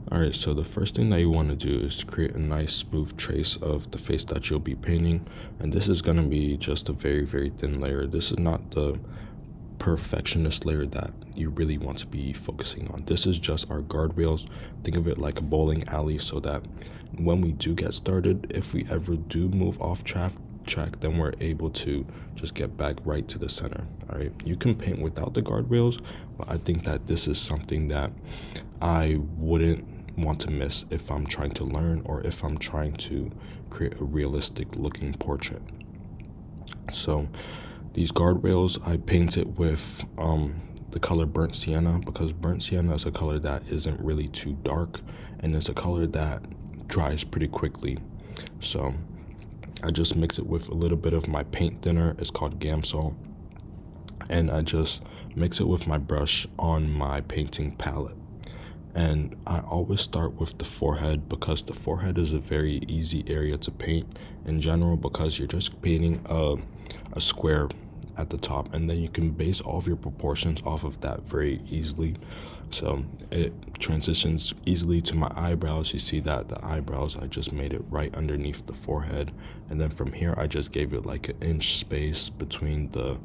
Alright, so the first thing that you want to do is create a nice smooth trace of the face that you'll be painting. And this is going to be just a very, very thin layer. This is not the perfectionist layer that you really want to be focusing on. This is just our guardrails. Think of it like a bowling alley so that when we do get started, if we ever do move off track, then we're able to just get back right to the center. All right, you can paint without the guardrails, but I think that this is something that I wouldn't want to miss if I'm trying to learn or if I'm trying to create a realistic looking portrait. So these guardrails, I paint it with the color burnt sienna, because burnt sienna is a color that isn't really too dark and it's a color that dries pretty quickly. So I just mix it with a little bit of my paint thinner. It's called Gamsol. And I just mix it with my brush on my painting palette. And I always start with the forehead because the forehead is a very easy area to paint in general, because you're just painting a square at the top, and then you can base all of your proportions off of that very easily. So it transitions easily to my eyebrows. You see that the eyebrows, I just made it right underneath the forehead, and then from here I just gave it like an inch space between the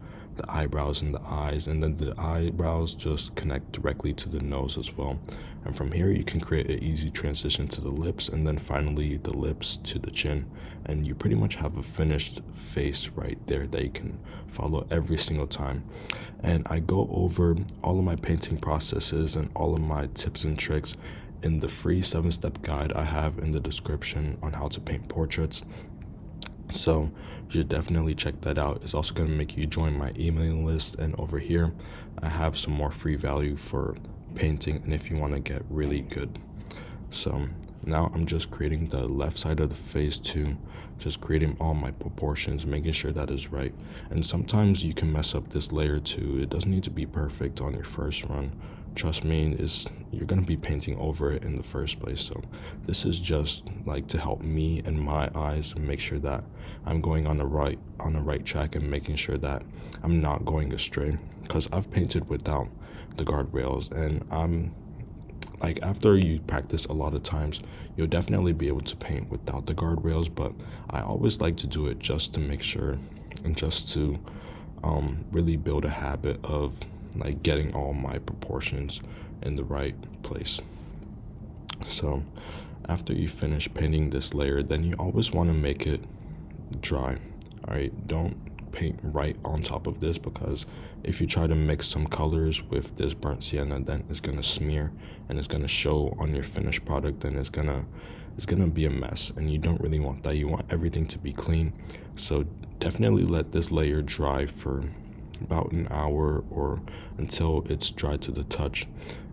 eyebrows and the eyes, and then the eyebrows just connect directly to the nose as well. And from here you can create an easy transition to the lips, and then finally the lips to the chin, and you pretty much have a finished face right there that you can follow every single time. And I go over all of my painting processes and all of my tips and tricks in the free 7-step guide I have in the description on how to paint portraits. So you should definitely check that out. It's also going to make you join my emailing list, and over here I have some more free value for painting and if you want to get really good. So now I'm just creating the left side of the face too, just creating all my proportions, making sure that is right. And sometimes you can mess up this layer too. It doesn't need to be perfect on your first run. Trust me, you're going to be painting over it in the first place. So this is just like to help me and my eyes make sure that I'm going on the right track, and making sure that I'm not going astray, because I've painted without the guardrails, and I'm like, after you practice a lot of times, you'll definitely be able to paint without the guardrails. But I always like to do it just to make sure, and just to really build a habit of like getting all my proportions in the right place. So after you finish painting this layer, then you always want to make it dry. All right, don't paint right on top of this, because if you try to mix some colors with this burnt sienna, then it's gonna smear and it's gonna show on your finished product, and it's gonna be a mess, and you don't really want that. You want everything to be clean. So definitely let this layer dry for about an hour, or until it's dry to the touch.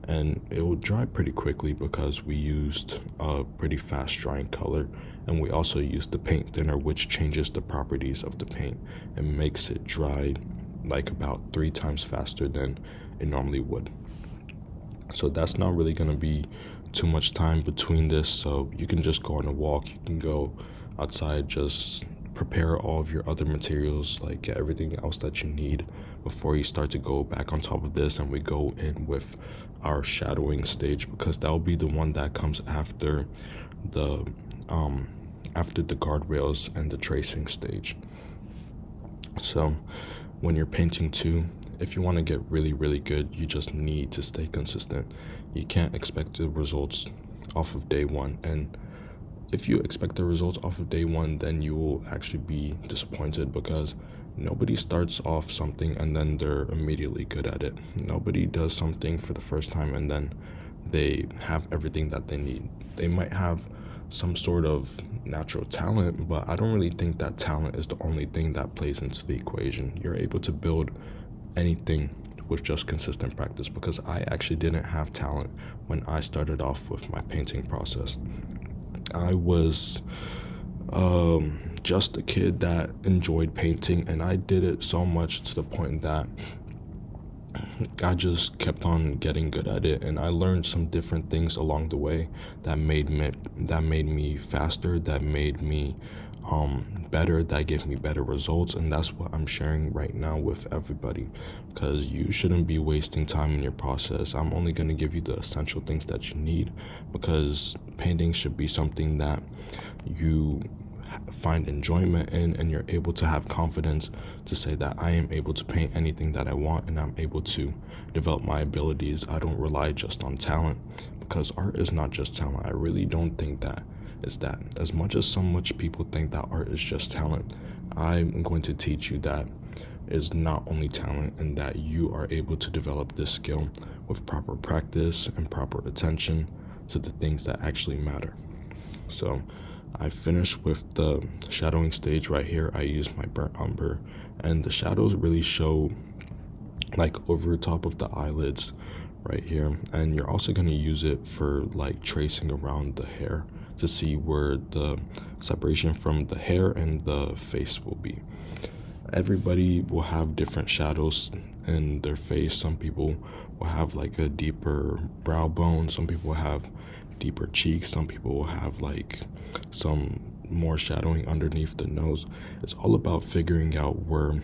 And it will dry pretty quickly because we used a pretty fast drying color, and we also used the paint thinner, which changes the properties of the paint and makes it dry like about 3 times faster than it normally would. So that's not really going to be too much time between this, so you can just go on a walk, you can go outside, just prepare all of your other materials, like get everything else that you need before you start to go back on top of this, and we go in with our shadowing stage, because that'll be the one that comes after the guardrails and the tracing stage. So when you're painting too, if you want to get really, really good, you just need to stay consistent. You can't expect the results off of day one, and if you expect the results off of day one, then you will actually be disappointed, because nobody starts off something and then they're immediately good at it. Nobody does something for the first time and then they have everything that they need. They might have some sort of natural talent, but I don't really think that talent is the only thing that plays into the equation. You're able to build anything with just consistent practice, because I actually didn't have talent when I started off with my painting process. I was just a kid that enjoyed painting, and I did it so much to the point that I just kept on getting good at it, and I learned some different things along the way that made me faster, that made me better, that give me better results, and that's what I'm sharing right now with everybody, because you shouldn't be wasting time in your process. I'm only going to give you the essential things that you need, because painting should be something that you find enjoyment in, and you're able to have confidence to say that I am able to paint anything that I want, and I'm able to develop my abilities. I don't rely just on talent, because art is not just talent. I really don't think that is that. As much as so much people think that art is just talent, I'm going to teach you that is not only talent, and that you are able to develop this skill with proper practice and proper attention to the things that actually matter. So I finished with the shadowing stage right here. I used my burnt umber, and the shadows really show like over top of the eyelids right here, and you're also going to use it for like tracing around the hair to see where the separation from the hair and the face will be. Everybody will have different shadows in their face. Some people will have like a deeper brow bone, some people will have deeper cheeks, some people will have like some more shadowing underneath the nose. It's all about figuring out where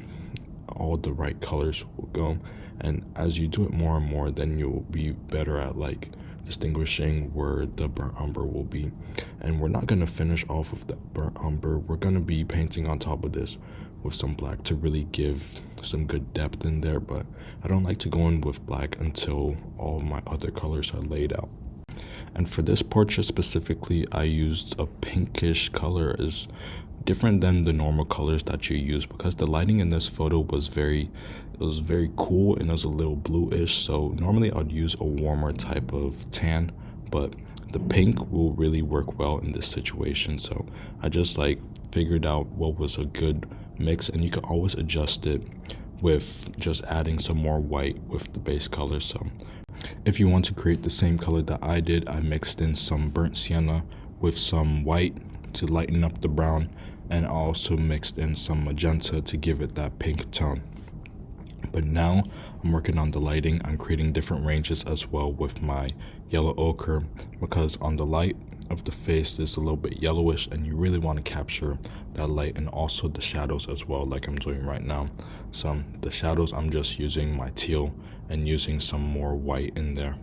all the right colors will go, and as you do it more and more, then you'll be better at like distinguishing where the burnt umber will be. And we're not going to finish off with the burnt umber. We're going to be painting on top of this with some black to really give some good depth in there, but I don't like to go in with black until all of my other colors are laid out. And for this portrait specifically, I used a pinkish color. Is different than the normal colors that you use, because the lighting in this photo was very cool, and it was a little bluish. So normally I'd use a warmer type of tan, but the pink will really work well in this situation. So I just like figured out what was a good mix, and you can always adjust it with just adding some more white with the base color. So if you want to create the same color that I did, I mixed in some burnt sienna with some white to lighten up the brown, and also mixed in some magenta to give it that pink tone. But now I'm working on the lighting. I'm creating different ranges as well with my yellow ochre, because on the light of the face is a little bit yellowish, and you really want to capture that light, and also the shadows as well, like I'm doing right now. So the shadows, I'm just using my teal and using some more white in there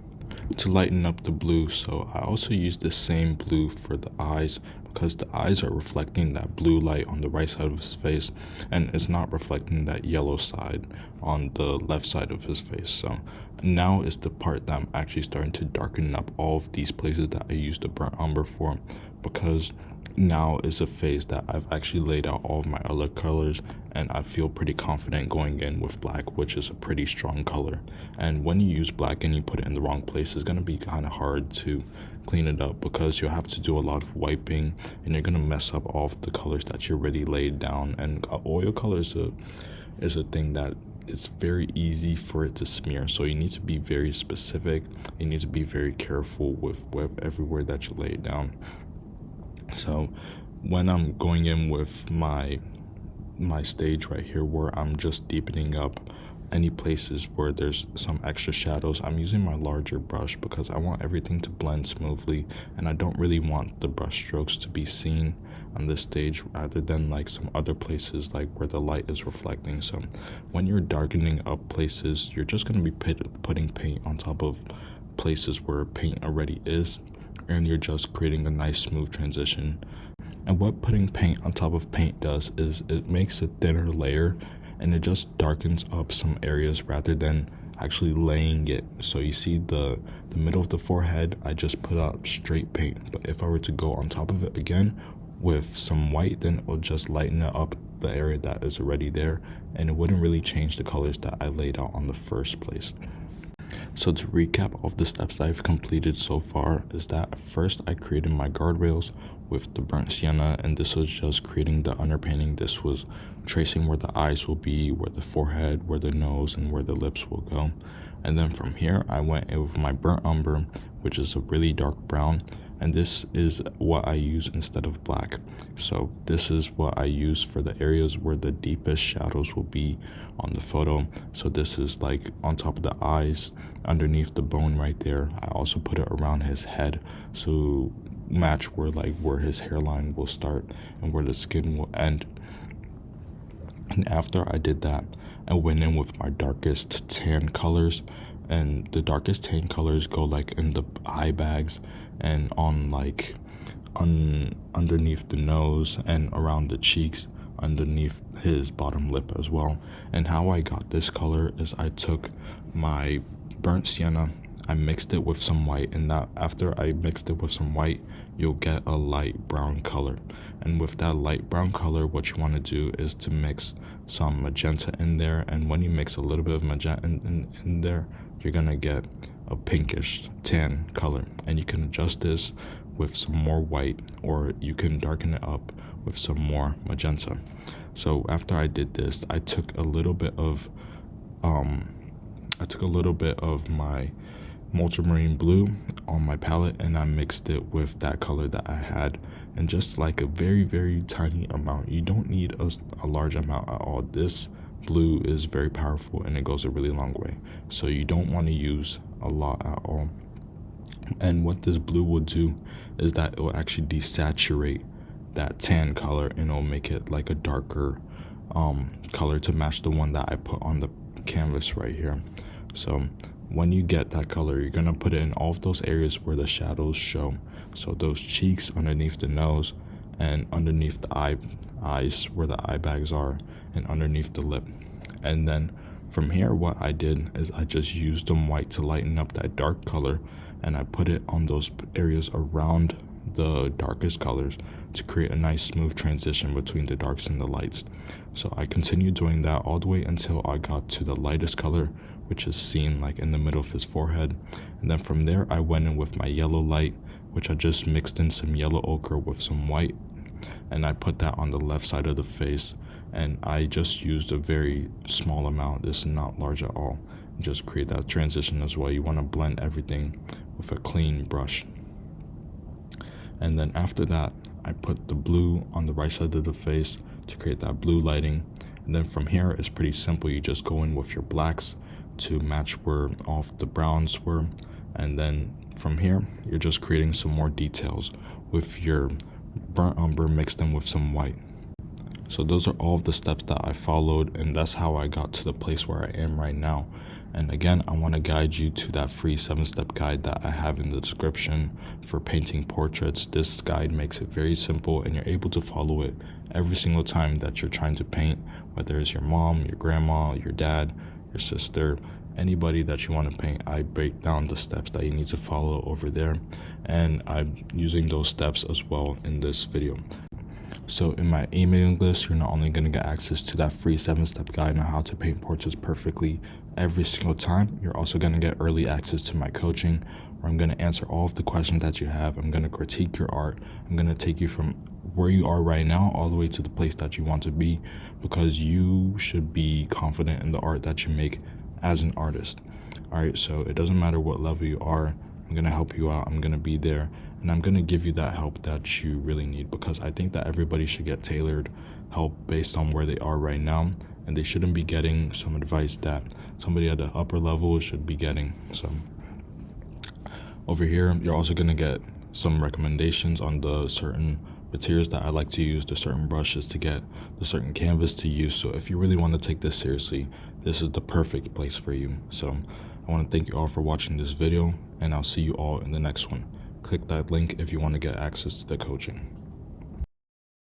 to lighten up the blue. So I also use the same blue for the eyes, because the eyes are reflecting that blue light on the right side of his face, and it's not reflecting that yellow side on the left side of his face. So now is the part that I'm actually starting to darken up all of these places that I used the burnt umber for, because now is a phase that I've actually laid out all of my other colors, and I feel pretty confident going in with black, which is a pretty strong color. And when you use black and you put it in the wrong place, it's going to be kind of hard to clean it up, because you'll have to do a lot of wiping, and you're going to mess up all of the colors that you already laid down. And oil color is a thing that it's very easy for it to smear, so you need to be very specific. You need to be very careful with everywhere that you lay it down. So when I'm going in with my stage right here, where I'm just deepening up any places where there's some extra shadows, I'm using my larger brush, because I want everything to blend smoothly, and I don't really want the brush strokes to be seen on this stage, rather than like some other places like where the light is reflecting. So when you're darkening up places, you're just going to be putting paint on top of places where paint already is, and you're just creating a nice smooth transition. And what putting paint on top of paint does is it makes a thinner layer, and it just darkens up some areas rather than actually laying it. So you see the middle of the forehead, I just put up straight paint, but if I were to go on top of it again with some white, then it will just lighten it up the area that is already there, and it wouldn't really change the colors that I laid out on the first place. So to recap all of the steps that I've completed so far, is that first I created my guardrails with the burnt sienna, and this was just creating the underpainting. This was tracing where the eyes will be, where the forehead, where the nose, and where the lips will go. And then from here I went in with my burnt umber, which is a really dark brown, and this is what I use instead of black. So this is what I use for the areas where the deepest shadows will be on the photo. So this is like on top of the eyes, underneath the bone right there. I also put it around his head, so match where his hairline will start and where the skin will end. And after I did that, I went in with my darkest tan colors, and the darkest tan colors go like in the eye bags and on like underneath the nose and around the cheeks, underneath his bottom lip as well. And how I got this color is I took my burnt sienna, I mixed it with some white, and that after I mixed it with some white, you'll get a light brown color. And with that light brown color, what you want to do is to mix some magenta in there, and when you mix a little bit of magenta in there, you're gonna get a pinkish tan color. And you can adjust this with some more white, or you can darken it up with some more magenta. So after I did this, I took a little bit of my ultramarine blue on my palette, and I mixed it with that color that I had, and just like a very, very tiny amount. You don't need a large amount at all. This blue is very powerful and it goes a really long way, so you don't want to use a lot at all. And what this blue will do is that it will actually desaturate that tan color, and it'll make it like a darker color to match the one that I put on the canvas right here. So when you get that color, you're gonna put it in all of those areas where the shadows show. So those cheeks, underneath the nose, and underneath the eyes where the eye bags are, and underneath the lip. And then from here, what I did is I just used some white to lighten up that dark color, and I put it on those areas around the darkest colors to create a nice smooth transition between the darks and the lights. So I continued doing that all the way until I got to the lightest color, which is seen like in the middle of his forehead. And then from there, I went in with my yellow light, which I just mixed in some yellow ochre with some white, and I put that on the left side of the face. And I just used a very small amount. This is not large at all. Just create that transition as well. You want to blend everything with a clean brush. And then after that, I put the blue on the right side of the face to create that blue lighting. And then from here, it's pretty simple. You just go in with your blacks to match where all of the browns were. And then from here, you're just creating some more details with your burnt umber mixed in with some white. So those are all of the steps that I followed, and that's how I got to the place where I am right now. And again, I want to guide you to that free 7-step guide that I have in the description for painting portraits. This guide makes it very simple, and you're able to follow it every single time that you're trying to paint, whether it's your mom, your grandma, your dad, your sister, anybody that you want to paint. I break down the steps that you need to follow over there, and I'm using those steps as well in this video. So in my emailing list, you're not only going to get access to that free 7-step guide on how to paint portraits perfectly every single time, you're also going to get early access to my coaching, where I'm going to answer all of the questions that you have. I'm going to critique your art. I'm going to take you from where you are right now all the way to the place that you want to be, because you should be confident in the art that you make as an artist. All right, so it doesn't matter what level you are. I'm going to help you out. I'm going to be there, and I'm going to give you that help that you really need, because I think that everybody should get tailored help based on where they are right now, and they shouldn't be getting some advice that somebody at the upper level should be getting. So over here, you're also going to get some recommendations on the certain materials that I like to use, the certain brushes to get, the certain canvas to use. So if you really want to take this seriously, this is the perfect place for you. So I want to thank you all for watching this video, and I'll see you all in the next one. Click that link if you want to get access to the coaching.